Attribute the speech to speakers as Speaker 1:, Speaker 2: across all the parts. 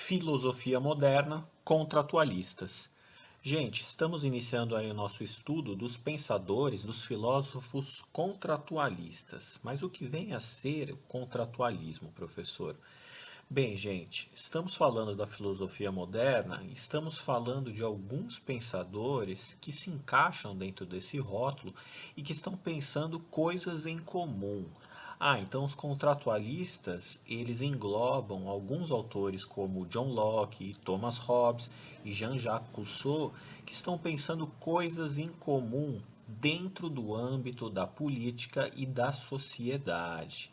Speaker 1: Filosofia moderna, contratualistas. Gente, estamos iniciando aí o nosso estudo dos pensadores, dos filósofos contratualistas. Mas o que vem a ser o contratualismo, professor? Bem, gente, estamos falando da filosofia moderna, estamos falando de alguns pensadores que se encaixam dentro desse rótulo e que estão pensando coisas em comum. Então os contratualistas, eles englobam alguns autores como John Locke, Thomas Hobbes e Jean-Jacques Rousseau, que estão pensando coisas em comum dentro do âmbito da política e da sociedade.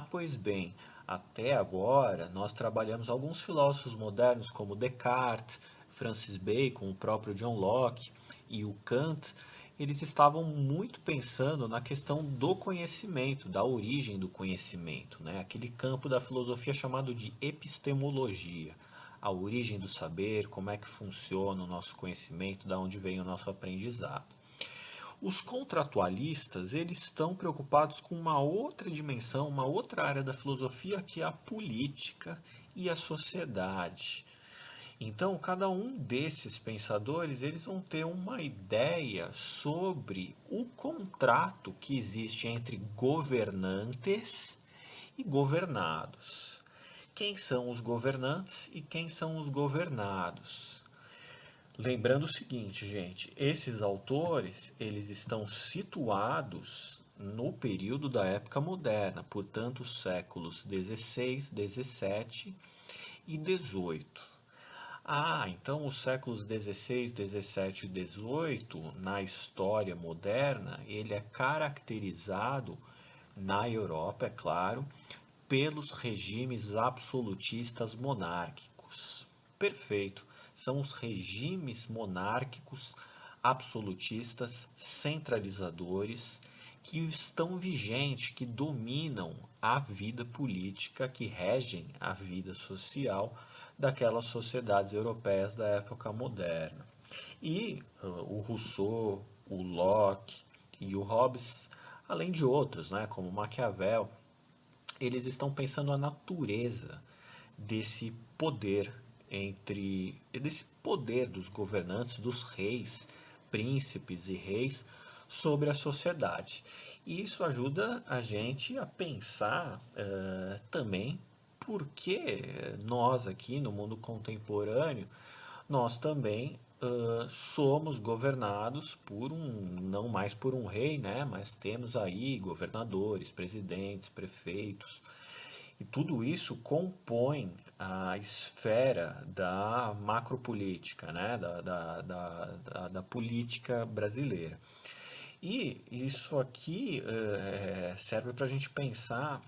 Speaker 1: Pois bem, até agora nós trabalhamos alguns filósofos modernos como Descartes, Francis Bacon, o próprio John Locke e o Kant. Eles estavam muito pensando na questão do conhecimento, da origem do conhecimento, né? Aquele campo da filosofia chamado de epistemologia, a origem do saber, como é que funciona o nosso conhecimento, da onde vem o nosso aprendizado. Os contratualistas, eles estão preocupados com uma outra dimensão, uma outra área da filosofia, que é a política e a sociedade. Então, cada um desses pensadores, eles vão ter uma ideia sobre o contrato que existe entre governantes e governados. Quem são os governantes e quem são os governados? Lembrando o seguinte, gente, esses autores, eles estão situados no período da época moderna, portanto, os séculos 16, 17 e 18. Então os séculos 16, 17 e 18, na história moderna, ele é caracterizado, na Europa, é claro, pelos regimes absolutistas monárquicos. Perfeito. São os regimes monárquicos absolutistas centralizadores que estão vigentes, que dominam a vida política, que regem a vida social daquelas sociedades europeias da época moderna. E o Rousseau, o Locke e o Hobbes, além de outros, né, como Maquiavel, eles estão pensando a natureza desse poder desse poder dos governantes, dos reis, príncipes e reis sobre a sociedade. E isso ajuda a gente a pensar também por que nós aqui no mundo contemporâneo nós também somos governados por não mais por um rei, né? Mas temos aí governadores, presidentes, prefeitos, e tudo isso compõe a esfera da macropolítica, né? Da política brasileira. E isso aqui serve para a gente pensar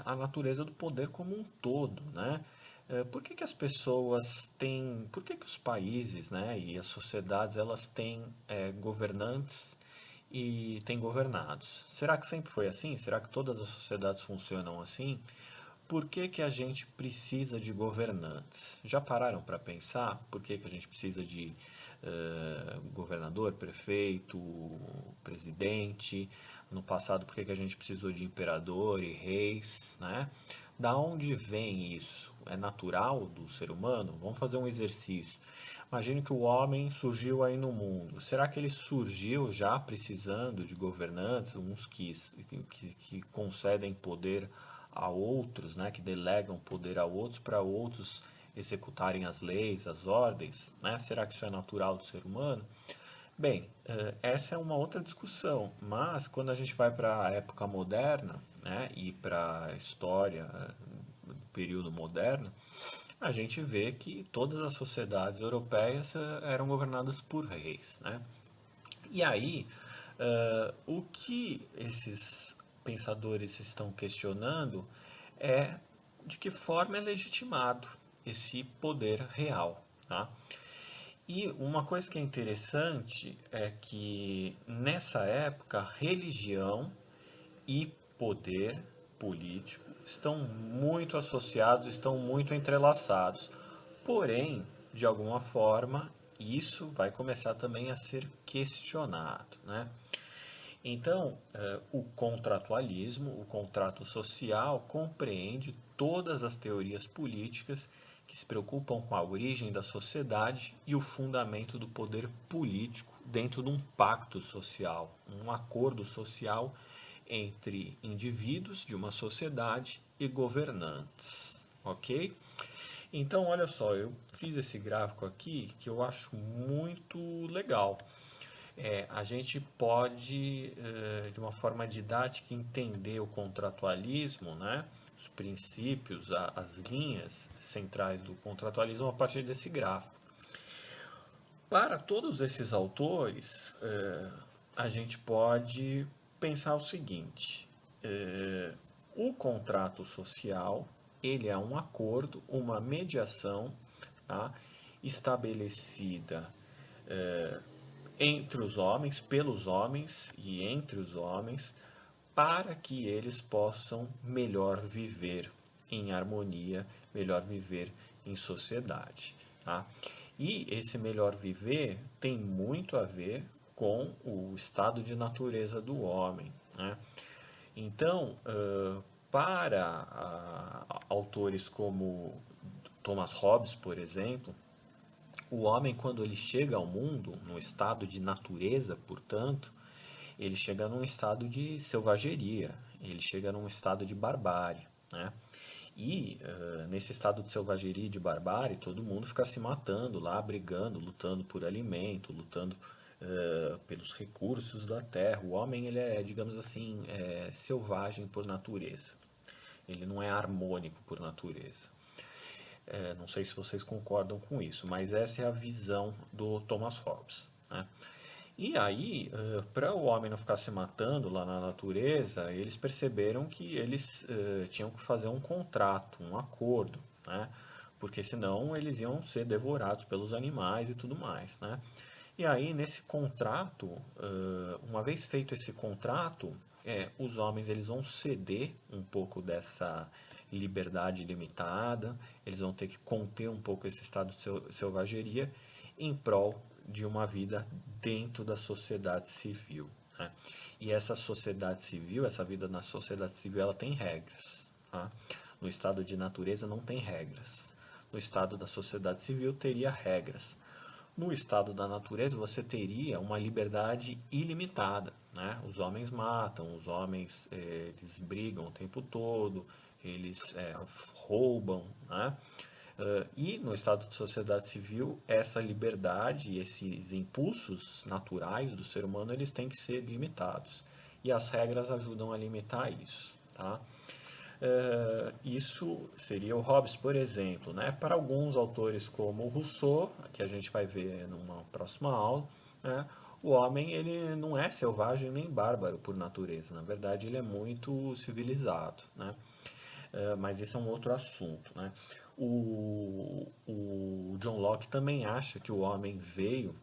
Speaker 1: a natureza do poder como um todo, né? Por que que as pessoas têm, por que que os países, né, e as sociedades, elas têm governantes e têm governados? Será que sempre foi assim? Será que todas as sociedades funcionam assim? Por que que a gente precisa de governantes? Já pararam para pensar por que que a gente precisa de governador, prefeito, presidente? No passado, por que que a gente precisou de imperador e reis, né? Da onde vem isso? É natural do ser humano? Vamos fazer um exercício. Imagine que o homem surgiu aí no mundo. Será que ele surgiu já precisando de governantes, uns que concedem poder a outros, né, que delegam poder a outros para outros executarem as leis, as ordens, né? Será que isso é natural do ser humano? Bem, essa é uma outra discussão, mas quando a gente vai para a época moderna, né, e para a história do período moderno, a gente vê que todas as sociedades europeias eram governadas por reis, né? E aí, o que esses pensadores estão questionando é de que forma é legitimado esse poder real, tá? E uma coisa que é interessante é que nessa época religião e poder político estão muito associados, estão muito entrelaçados. Porém, de alguma forma, isso vai começar também a ser questionado, né? Então, o contratualismo, o contrato social, compreende todas as teorias políticas que que se preocupam com a origem da sociedade e o fundamento do poder político dentro de um pacto social, um acordo social entre indivíduos de uma sociedade e governantes, ok? Então, olha só, eu fiz esse gráfico aqui que eu acho muito legal. A gente pode, de uma forma didática, entender o contratualismo, né? Os princípios, as linhas centrais do contratualismo a partir desse gráfico. Para todos esses autores, a gente pode pensar o seguinte: o contrato social ele é um acordo, uma mediação, tá, estabelecida entre os homens, pelos homens e entre os homens, para que eles possam melhor viver em harmonia, melhor viver em sociedade. Tá? E esse melhor viver tem muito a ver com o estado de natureza do homem. Né? Então, para autores como Thomas Hobbes, por exemplo, o homem, quando ele chega ao mundo, no estado de natureza, portanto, ele chega num estado de selvageria, ele chega num estado de barbárie, né? E nesse estado de selvageria e de barbárie, todo mundo fica se matando lá, brigando, lutando por alimento, lutando pelos recursos da terra. O homem, ele é, digamos assim, selvagem por natureza. Ele não é harmônico por natureza. Não sei se vocês concordam com isso, mas essa é a visão do Thomas Hobbes, né? E aí, para o homem não ficar se matando lá na natureza, eles perceberam que eles tinham que fazer um contrato, um acordo, né? Porque senão eles iam ser devorados pelos animais e tudo mais, né? E aí, nesse contrato, uma vez feito esse contrato, os homens eles vão ceder um pouco dessa liberdade limitada, eles vão ter que conter um pouco esse estado de selvageria em prol de uma vida dentro da sociedade civil. Né? E essa sociedade civil, essa vida na sociedade civil, ela tem regras. Tá? No estado de natureza não tem regras. No estado da sociedade civil teria regras. No estado da natureza você teria uma liberdade ilimitada. Né? Os homens matam, os homens eles brigam o tempo todo, eles roubam, né? E no estado de sociedade civil, essa liberdade e esses impulsos naturais do ser humano, eles têm que ser limitados. E as regras ajudam a limitar isso. Tá? Isso seria o Hobbes, por exemplo. Né? Para alguns autores como o Rousseau, que a gente vai ver numa próxima aula, né? O homem ele não é selvagem nem bárbaro por natureza. Na verdade, ele é muito civilizado. Né? Mas esse é um outro assunto. Né? O John Locke também acha que o homem veio,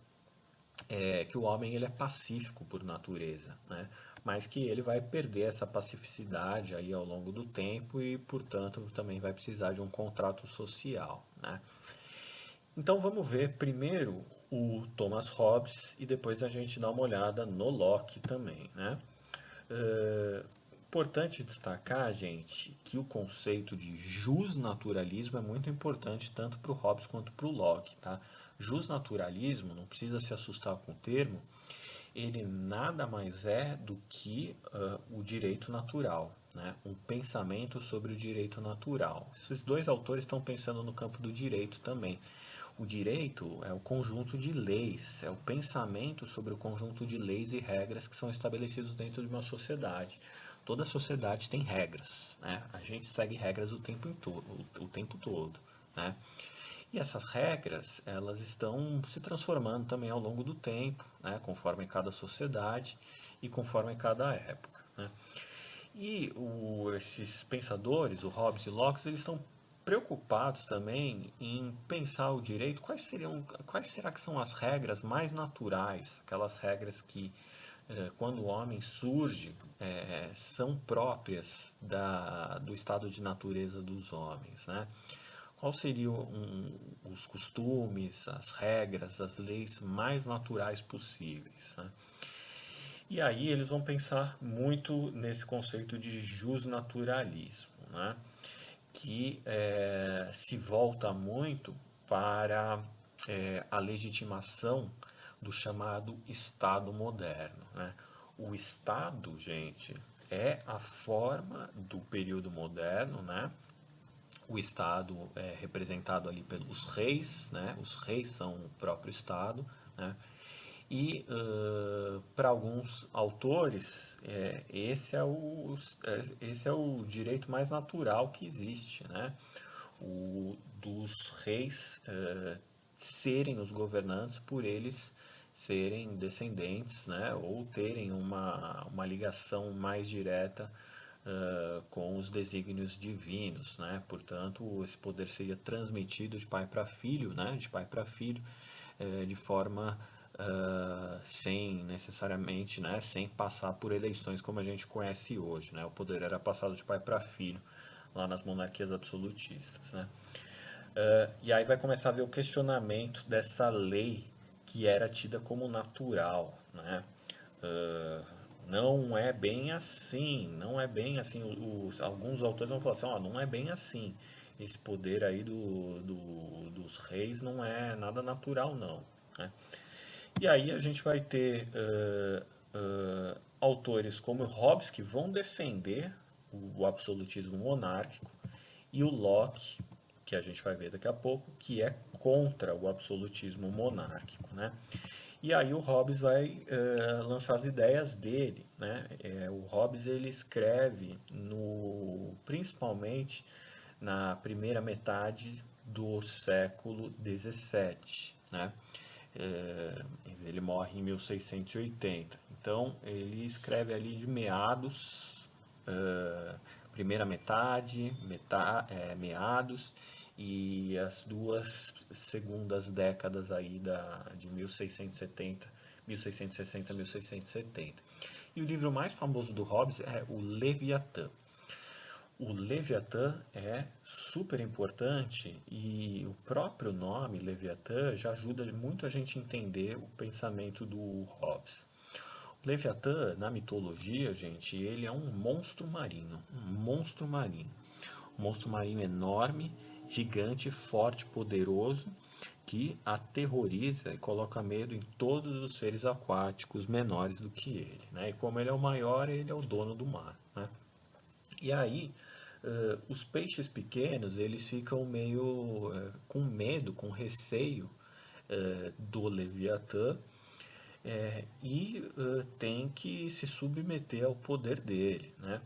Speaker 1: que o homem ele é pacífico por natureza, né? Mas que ele vai perder essa pacificidade aí ao longo do tempo e, portanto, também vai precisar de um contrato social, né? Então vamos ver primeiro o Thomas Hobbes e depois a gente dá uma olhada no Locke também, né? Importante destacar, gente, que o conceito de justnaturalismo é muito importante tanto para o Hobbes quanto para o Locke, tá? Justnaturalismo, não precisa se assustar com o termo, ele nada mais é do que o direito natural, né? Um pensamento sobre o direito natural. Esses dois autores estão pensando no campo do direito também. O direito é o conjunto de leis, é o pensamento sobre o conjunto de leis e regras que são estabelecidos dentro de uma sociedade. Toda sociedade tem regras, né? A gente segue regras o tempo todo, né? E essas regras, elas estão se transformando também ao longo do tempo, né? Conforme cada sociedade e conforme cada época, né? E esses pensadores, o Hobbes e Locke, eles estão preocupados também em pensar o direito, quais será que são as regras mais naturais, aquelas regras que quando o homem surge são próprias do estado de natureza dos homens, né? Quais seriam os costumes, as regras, as leis mais naturais possíveis, né? E aí eles vão pensar muito nesse conceito de justnaturalismo, né? que se volta muito para a legitimação do chamado Estado moderno, né? O Estado, gente, é a forma do período moderno, né? O Estado é representado ali pelos reis, né? Os reis são o próprio Estado, né? E para alguns autores, esse é o direito mais natural que existe, né? O dos reis serem os governantes por eles serem descendentes, né? Ou terem uma ligação mais direta com os desígnios divinos, né? Portanto, esse poder seria transmitido de pai para filho, né? De pai para filho, de forma sem necessariamente, né? Sem passar por eleições como a gente conhece hoje, né? O poder era passado de pai para filho lá nas monarquias absolutistas, né? E aí vai começar a ver o questionamento dessa lei que era tida como natural, né? Uh, não é bem assim, não é bem assim. Alguns autores vão falar assim, ó, não é bem assim. Esse poder aí dos reis não é nada natural, não, né? E aí a gente vai ter autores como Hobbes que vão defender o absolutismo monárquico e o Locke, que a gente vai ver daqui a pouco, que é contra o absolutismo monárquico, né? E aí o Hobbes vai lançar as ideias dele, né? O Hobbes ele escreve principalmente na primeira metade do século XVII, né? Ele morre em 1680. Então ele escreve ali de meados, primeira metade, meados e as duas segundas décadas aí de 1670, 1660, 1670. E o livro mais famoso do Hobbes é o Leviatã. O Leviatã é super importante e o próprio nome Leviatã já ajuda muito a gente a entender o pensamento do Hobbes. O Leviatã, na mitologia, gente, ele é um monstro marinho, um monstro marinho. Um monstro marinho enorme, gigante, forte, poderoso, que aterroriza e coloca medo em todos os seres aquáticos menores do que ele, né? E como ele é o maior, ele é o dono do mar, né? E aí, os peixes pequenos, eles ficam meio com medo, com receio do Leviatã e tem que se submeter ao poder dele, né?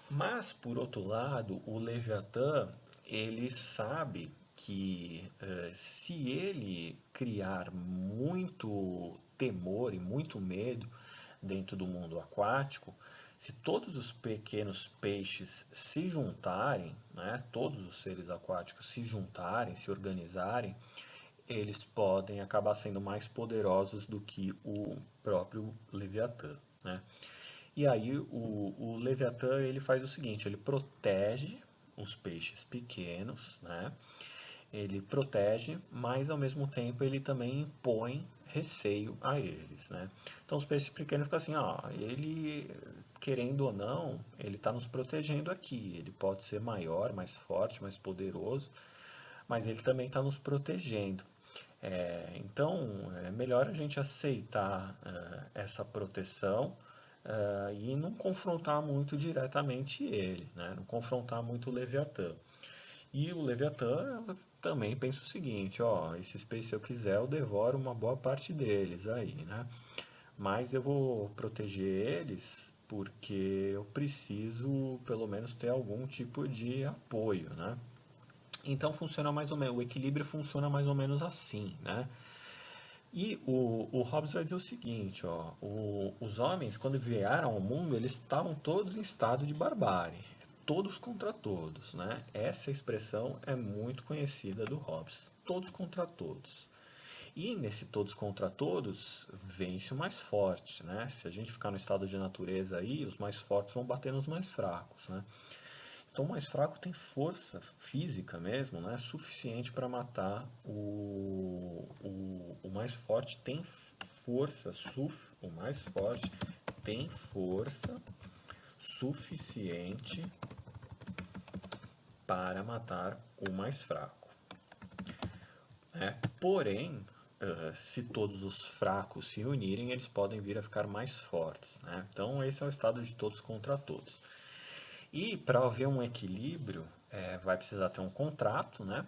Speaker 1: Mas, por outro lado, o Leviatã, ele sabe que se ele criar muito temor e muito medo dentro do mundo aquático, se todos os pequenos peixes se juntarem, né, todos os seres aquáticos se juntarem, se organizarem, eles podem acabar sendo mais poderosos do que o próprio Leviatã, né? E aí o Leviatã ele faz o seguinte, ele protege os peixes pequenos, né? Ele protege, mas ao mesmo tempo ele também impõe receio a eles, né? Então os peixes pequenos ficam assim, ó, ele querendo ou não, ele está nos protegendo aqui. Ele pode ser maior, mais forte, mais poderoso, mas ele também está nos protegendo. Então é melhor a gente aceitar essa proteção e não confrontar muito diretamente ele, né? Não confrontar muito o Leviatã. E o Leviatã também pensa o seguinte, ó, esses peixes se eu quiser eu devoro uma boa parte deles aí, né? Mas eu vou proteger eles porque eu preciso pelo menos ter algum tipo de apoio, né? Então funciona mais ou menos, o equilíbrio funciona mais ou menos assim, né? E o Hobbes vai dizer o seguinte, ó, os homens, quando vieram ao mundo, eles estavam todos em estado de barbárie, todos contra todos, né? Essa expressão é muito conhecida do Hobbes, todos contra todos. E nesse todos contra todos, vence o mais forte, né? Se a gente ficar no estado de natureza aí, os mais fortes vão bater nos mais fracos, né? Então o mais fraco tem força física mesmo, né? Suficiente para matar o mais forte tem força, o mais forte tem força suficiente para matar o mais fraco. Porém, se todos os fracos se unirem, eles podem vir a ficar mais fortes. Né? Então, esse é o estado de todos contra todos. E para haver um equilíbrio, vai precisar ter um contrato, né?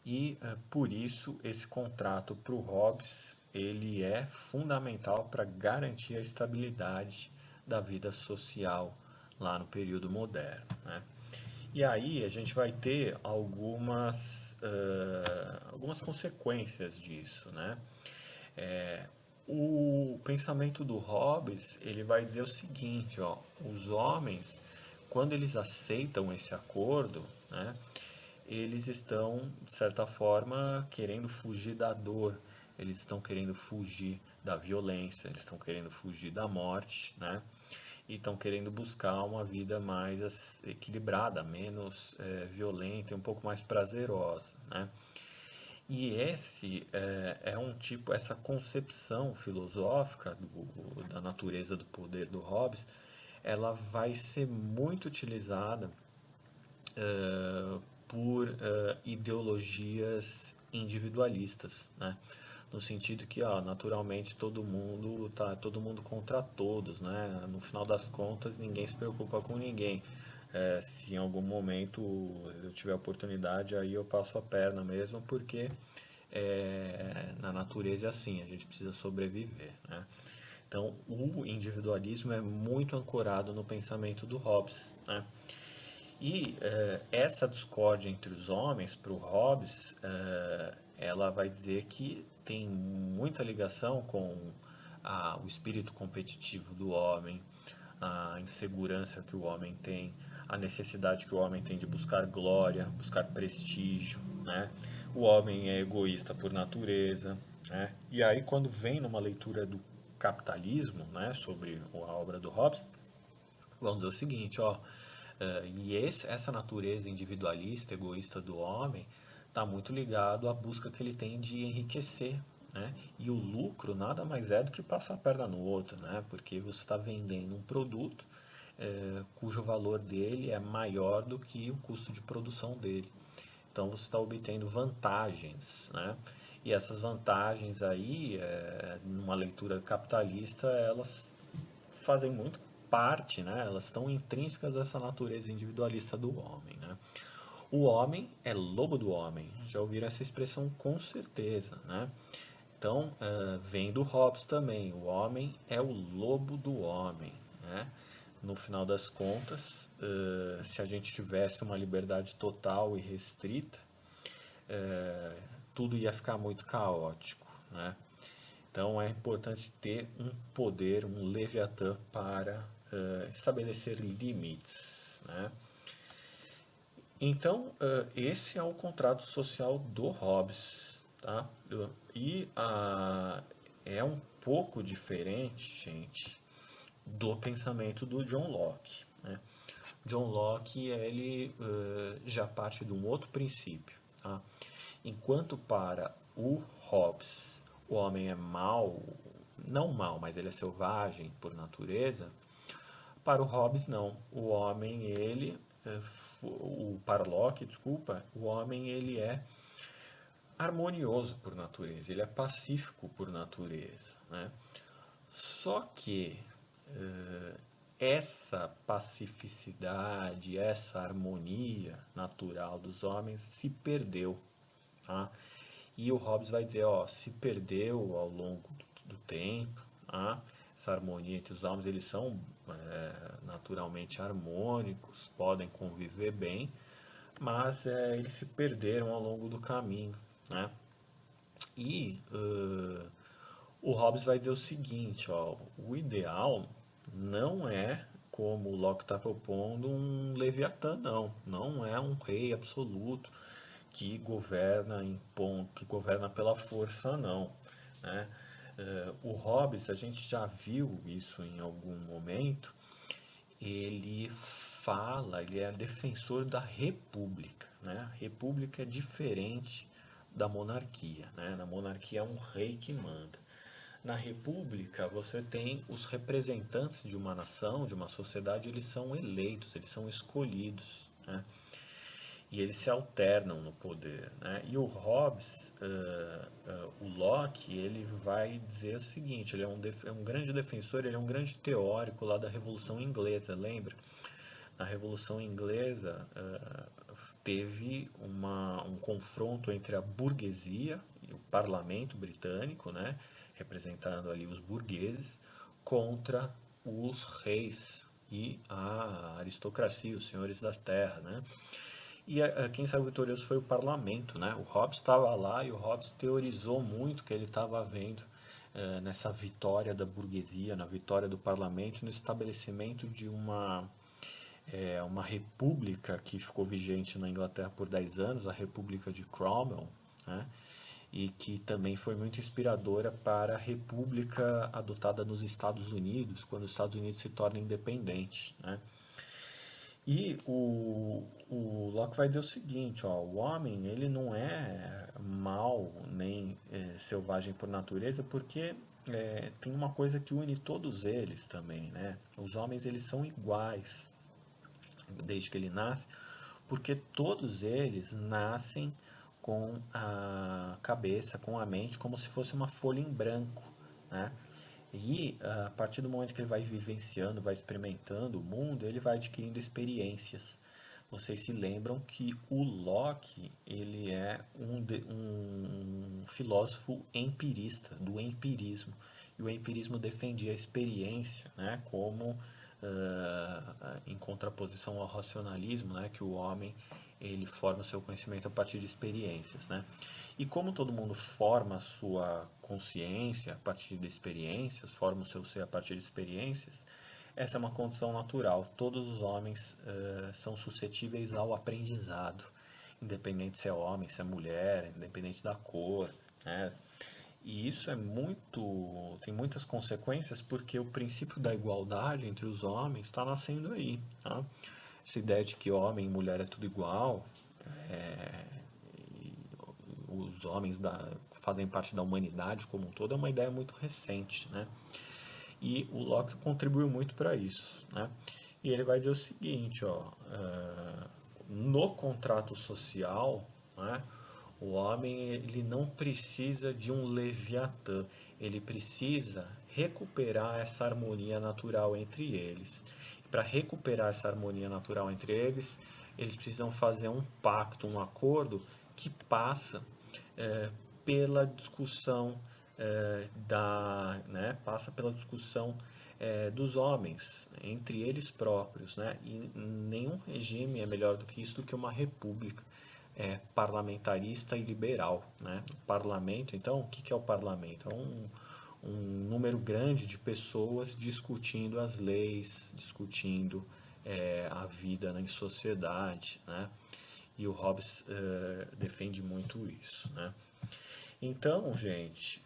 Speaker 1: E por isso esse contrato para o Hobbes ele é fundamental para garantir a estabilidade da vida social lá no período moderno, né? E aí a gente vai ter algumas consequências disso, né? O pensamento do Hobbes ele vai dizer o seguinte, ó, os homens, quando eles aceitam esse acordo, né, eles estão, de certa forma, querendo fugir da dor, eles estão querendo fugir da violência, eles estão querendo fugir da morte, né? E estão querendo buscar uma vida mais equilibrada, menos violenta e um pouco mais prazerosa, né? E esse é um tipo, essa concepção filosófica da natureza do poder do Hobbes, ela vai ser muito utilizada por ideologias individualistas, né? No sentido que, ó, naturalmente todo mundo contra todos, né? No final das contas, ninguém se preocupa com ninguém. Se em algum momento eu tiver oportunidade, aí eu passo a perna mesmo, porque na natureza é assim, a gente precisa sobreviver, né? Então, o individualismo é muito ancorado no pensamento do Hobbes, né? E essa discórdia entre os homens, para o Hobbes, ela vai dizer que tem muita ligação com o espírito competitivo do homem, a insegurança que o homem tem, a necessidade que o homem tem de buscar glória, buscar prestígio, né? O homem é egoísta por natureza, né? E aí quando vem numa leitura do capitalismo, né, sobre a obra do Hobbes, vamos dizer o seguinte, ó, essa natureza individualista, egoísta do homem está muito ligado à busca que ele tem de enriquecer, né? E o lucro nada mais é do que passar a perna no outro, né? Porque você está vendendo um produto cujo valor dele é maior do que o custo de produção dele. Então você está obtendo vantagens, né? E essas vantagens aí, numa leitura capitalista, elas fazem muito parte, né? Elas estão intrínsecas dessa natureza individualista do homem, né? O homem é lobo do homem. Já ouviram essa expressão com certeza, né? Então, vem do Hobbes também. O homem é o lobo do homem, né? No final das contas, se a gente tivesse uma liberdade total e restrita, tudo ia ficar muito caótico, né? Então é importante ter um poder, um Leviatã para estabelecer limites, né? Então, esse é o contrato social do Hobbes, tá? E é um pouco diferente, gente, do pensamento do John Locke, né? John Locke, ele já parte de um outro princípio, tá? Enquanto para o Hobbes o homem é mau, não mau, mas ele é selvagem por natureza, para o Hobbes não. O homem, ele, para Locke, desculpa, o homem ele é harmonioso por natureza, ele é pacífico por natureza, né? Só que essa pacificidade, essa harmonia natural dos homens se perdeu, tá? E o Hobbes vai dizer, ó, se perdeu ao longo do tempo, tá? Essa harmonia entre os homens, eles são naturalmente harmônicos, podem conviver bem, mas eles se perderam ao longo do caminho, né? E o Hobbes vai dizer o seguinte, ó, o ideal não é, como o Locke está propondo, um Leviatã, não. Não é um rei absoluto que que governa pela força, não. Né? O Hobbes, a gente já viu isso em algum momento, ele fala, ele é defensor da república, né? A república é diferente da monarquia, né? Na monarquia é um rei que manda. Na república, você tem os representantes de uma nação, de uma sociedade, eles são eleitos, eles são escolhidos, né? e eles se alternam no poder, né? E o Hobbes, o Locke, ele vai dizer o seguinte, ele é um grande defensor, ele é um grande teórico lá da Revolução Inglesa, lembra? Na Revolução Inglesa teve um confronto entre a burguesia e o parlamento britânico, né? Representando ali os burgueses, contra os reis e a aristocracia, os senhores da terra, né? E quem saiu vitorioso foi o parlamento, né? O Hobbes estava lá e o Hobbes teorizou muito que ele estava vendo nessa vitória da burguesia, na vitória do parlamento, no estabelecimento de uma república que ficou vigente na Inglaterra por 10 anos, a República de Cromwell, né? E que também foi muito inspiradora para a república adotada nos Estados Unidos, quando os Estados Unidos se tornam independentes, né? E o Locke vai dizer o seguinte, ó, o homem ele não é mau nem selvagem por natureza, porque tem uma coisa que une todos eles também, né? Os homens eles são iguais desde que ele nasce, porque todos eles nascem com a cabeça, com a mente, como se fosse uma folha em branco, né? E a partir do momento que ele vai vivenciando, vai experimentando o mundo, ele vai adquirindo experiências. Vocês se lembram que o Locke ele é um filósofo empirista, do empirismo. E o empirismo defendia a experiência, né, como em contraposição ao racionalismo, né, que o homem ele forma o seu conhecimento a partir de experiências, né? E como todo mundo forma a sua consciência a partir de experiências, forma o seu ser a partir de experiências, essa é uma condição natural. Todos os homens são suscetíveis ao aprendizado, independente se é homem, se é mulher, independente da cor, né? E isso tem muitas consequências porque o princípio da igualdade entre os homens está nascendo aí, tá? Essa ideia de que homem e mulher é tudo igual, os homens fazem parte da humanidade como um todo, é uma ideia muito recente, né? E o Locke contribuiu muito para isso, né? E ele vai dizer o seguinte, ó, no contrato social, né, o homem ele não precisa de um Leviatã, ele precisa recuperar essa harmonia natural entre eles. Para recuperar essa harmonia natural entre eles, eles precisam fazer um pacto, um acordo que passa é, pela discussão passa pela discussão dos homens entre eles próprios, né? E nenhum regime é melhor do que isso, do que uma república parlamentarista e liberal, né? O parlamento, então, o que é o parlamento? É um número grande de pessoas discutindo as leis, discutindo a vida em sociedade, né? E o Hobbes defende muito isso, né? Então, gente,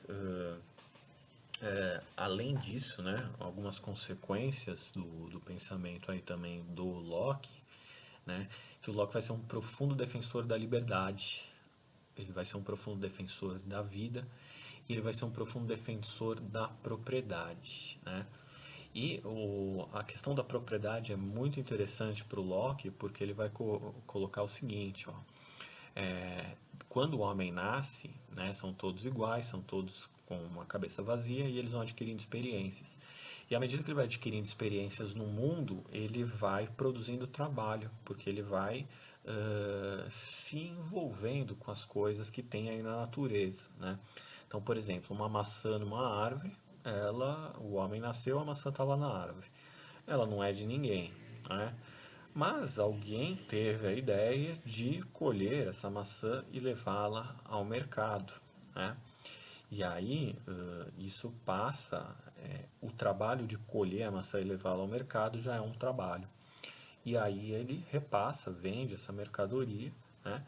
Speaker 1: além disso, né, algumas consequências do pensamento aí também do Locke, né, que o Locke vai ser um profundo defensor da liberdade, ele vai ser um profundo defensor da vida, e ele vai ser um profundo defensor da propriedade, né? E a questão da propriedade é muito interessante para o Locke, porque ele vai colocar o seguinte, ó, é, quando o homem nasce, né, são todos iguais, são todos com uma cabeça vazia e eles vão adquirindo experiências. E à medida que ele vai adquirindo experiências no mundo, ele vai produzindo trabalho, porque ele vai se envolvendo com as coisas que tem aí na natureza, né? Então, por exemplo, uma maçã numa árvore, o homem nasceu, a maçã estava na árvore. Ela não é de ninguém, né? Mas alguém teve a ideia de colher essa maçã e levá-la ao mercado, né? E aí isso passa, o trabalho de colher a maçã e levá-la ao mercado já é um trabalho. E aí ele repassa, vende essa mercadoria, né?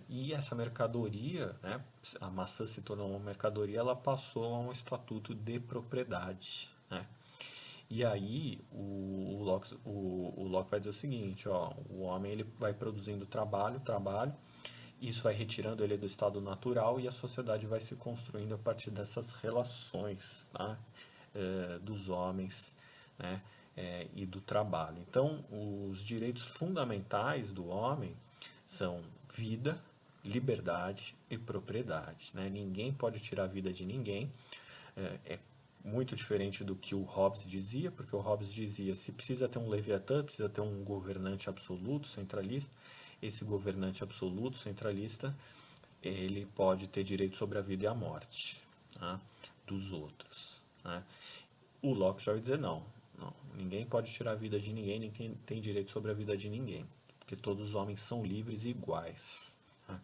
Speaker 1: E essa mercadoria, né, a maçã se tornou uma mercadoria, ela passou a um estatuto de propriedade, né? E aí o Locke vai dizer o seguinte, ó, o homem ele vai produzindo trabalho, isso vai retirando ele do estado natural e a sociedade vai se construindo a partir dessas relações, tá? Dos homens, né? E do trabalho. Então, os direitos fundamentais do homem são vida, liberdade e propriedade, né? Ninguém pode tirar a vida de ninguém. É muito diferente do que o Hobbes dizia, porque o Hobbes dizia, se precisa ter um Leviatã, precisa ter um governante absoluto, centralista. Esse governante absoluto, centralista, ele pode ter direito sobre a vida e a morte, tá, dos outros, né? O Locke já vai dizer não, não, ninguém pode tirar a vida de ninguém, ninguém tem direito sobre a vida de ninguém, porque todos os homens são livres e iguais, né?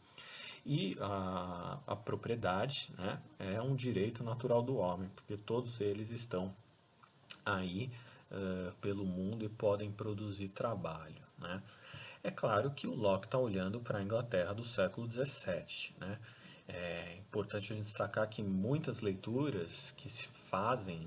Speaker 1: E a propriedade, né, é um direito natural do homem, porque todos eles estão aí pelo mundo e podem produzir trabalho, né? É claro que o Locke está olhando para a Inglaterra do século XVII, né? É importante a gente destacar que muitas leituras que se fazem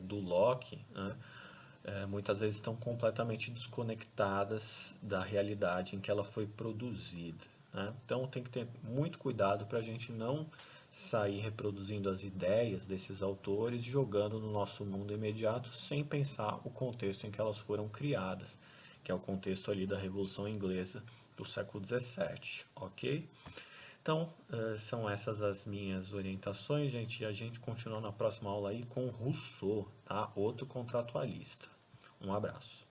Speaker 1: do Locke, né, muitas vezes estão completamente desconectadas da realidade em que ela foi produzida, né? Então tem que ter muito cuidado para a gente não sair reproduzindo as ideias desses autores, jogando no nosso mundo imediato, sem pensar o contexto em que elas foram criadas, que é o contexto ali da Revolução Inglesa do século XVII, ok? Então, são essas as minhas orientações, gente, e a gente continua na próxima aula aí com Rousseau, tá? Outro contratualista. Um abraço.